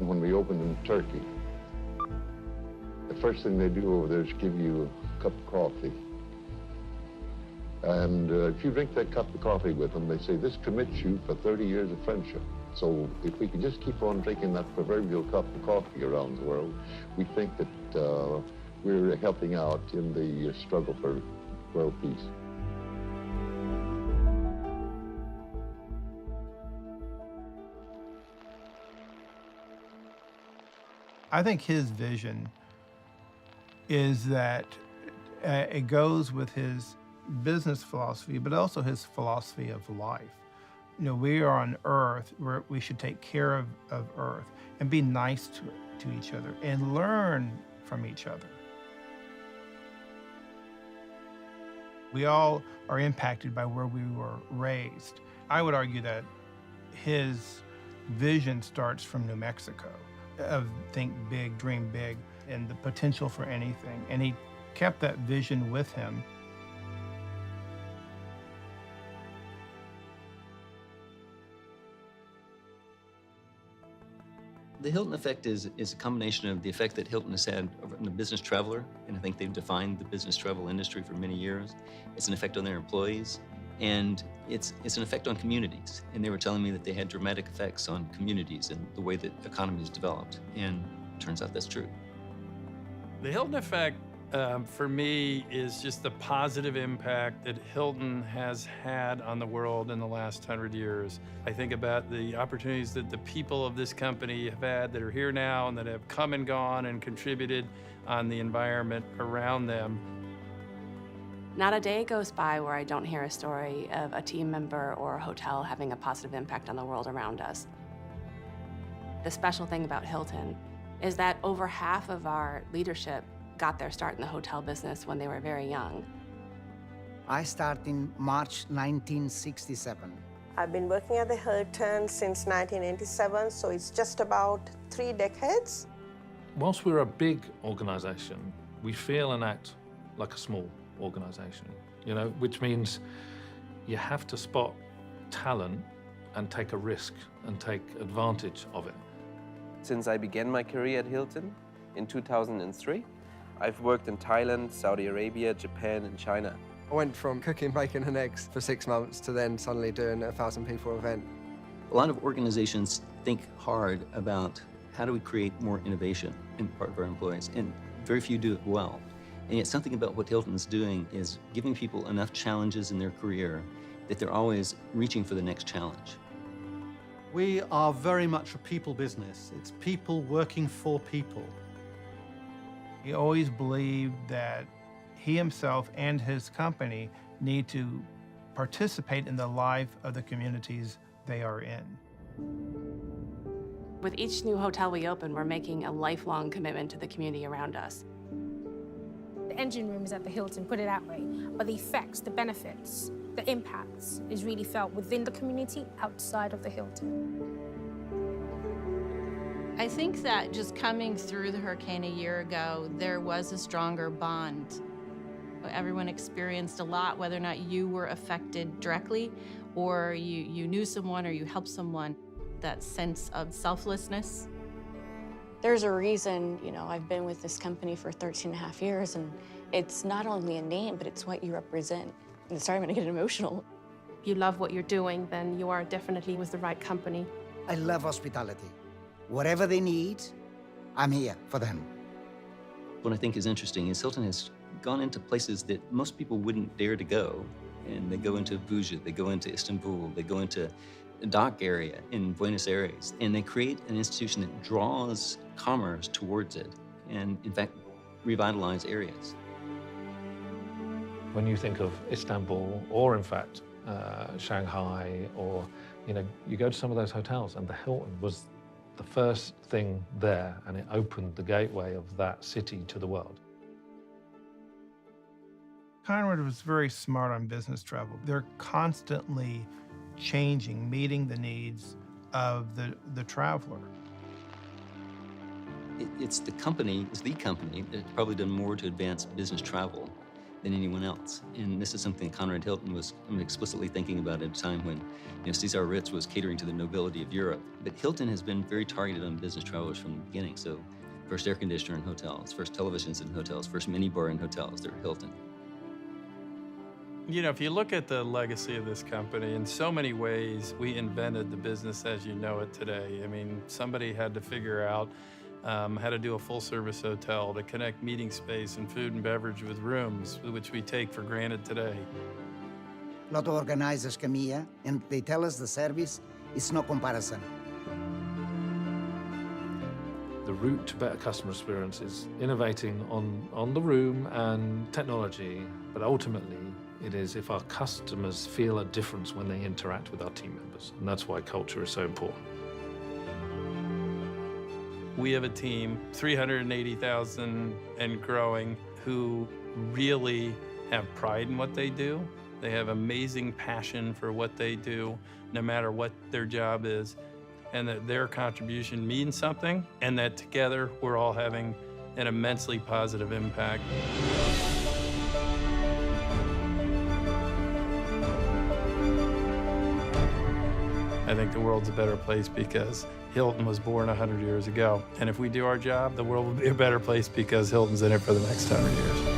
when we opened in Turkey, the first thing they do over there is give you a cup of coffee. And if you drink that cup of coffee with them, they say, this commits you for 30 years of friendship. So if we can just keep on drinking that proverbial cup of coffee around the world, we think that we're helping out in the struggle for world peace. I think his vision is that it goes with his business philosophy, but also his philosophy of life. You know, we are on Earth where we should take care of Earth and be nice to each other and learn from each other. We all are impacted by where we were raised. I would argue that his vision starts from New Mexico, of think big, dream big, and the potential for anything. And he kept that vision with him. The Hilton effect is a combination of the effect that Hilton has had on the business traveler, and I think they've defined the business travel industry for many years. It's an effect on their employees, and it's an effect on communities. And they were telling me that they had dramatic effects on communities and the way that economies developed, and it turns out that's true. The Hilton effect, for me, is just the positive impact that Hilton has had on the world in the last 100 years. I think about the opportunities that the people of this company have had that are here now and that have come and gone and contributed on the environment around them. Not a day goes by where I don't hear a story of a team member or a hotel having a positive impact on the world around us. The special thing about Hilton is that over half of our leadership got their start in the hotel business when they were very young. I started in March 1967. I've been working at the Hilton since 1987, so it's just about 3 decades. Whilst we're a big organization, we feel and act like a small organization, you know, which means you have to spot talent and take a risk and take advantage of it. Since I began my career at Hilton in 2003, I've worked in Thailand, Saudi Arabia, Japan, and China. I went from cooking bacon and eggs for 6 months to then suddenly doing a 1,000-people event. A lot of organizations think hard about how do we create more innovation in part of our employees, and very few do it well. And yet something about what Hilton's doing is giving people enough challenges in their career that they're always reaching for the next challenge. We are very much a people business. It's people working for people. He always believed that he himself and his company need to participate in the life of the communities they are in. With each new hotel we open, we're making a lifelong commitment to the community around us. The engine room is at the Hilton, put it that way, but the effects, the benefits, the impacts is really felt within the community, outside of the Hilton. I think that just coming through the hurricane a year ago, there was a stronger bond. Everyone experienced a lot, whether or not you were affected directly or you knew someone or you helped someone, that sense of selflessness. There's a reason, you know, I've been with this company for 13 and a half years, and it's not only a name, but it's what you represent. And sorry, I'm gonna get emotional. If you love what you're doing, then you are definitely with the right company. I love hospitality. Whatever they need, I'm here for them. What I think is interesting is Hilton has gone into places that most people wouldn't dare to go. And they go into Buja, they go into Istanbul, they go into the dock area in Buenos Aires, and they create an institution that draws commerce towards it and, in fact, revitalize areas. When you think of Istanbul or, in fact, Shanghai, or, you know, you go to some of those hotels and the Hilton was the first thing there, and it opened the gateway of that city to the world. Conrad was very smart on business travel. They're constantly changing, meeting the needs of the traveler. It's the company that's probably done more to advance business travel than anyone else. And this is something Conrad Hilton was explicitly thinking about at a time when Cesar Ritz was catering to the nobility of Europe. But Hilton has been very targeted on business travelers from the beginning. So first air conditioner in hotels, first televisions in hotels, first minibar in hotels, they're Hilton. If you look at the legacy of this company, in so many ways, we invented the business as you know it today. I mean, somebody had to figure out how to do a full-service hotel, to connect meeting space and food and beverage with rooms, which we take for granted today. Lot of organizers come here, and they tell us the service is no comparison. The route to better customer experience is innovating on the room and technology, but ultimately, it is if our customers feel a difference when they interact with our team members, and that's why culture is so important. We have a team, 380,000 and growing, who really have pride in what they do. They have amazing passion for what they do, no matter what their job is, and that their contribution means something, and that together we're all having an immensely positive impact. I think the world's a better place because Hilton was born 100 years ago. And if we do our job, the world will be a better place because Hilton's in it for the next 100 years.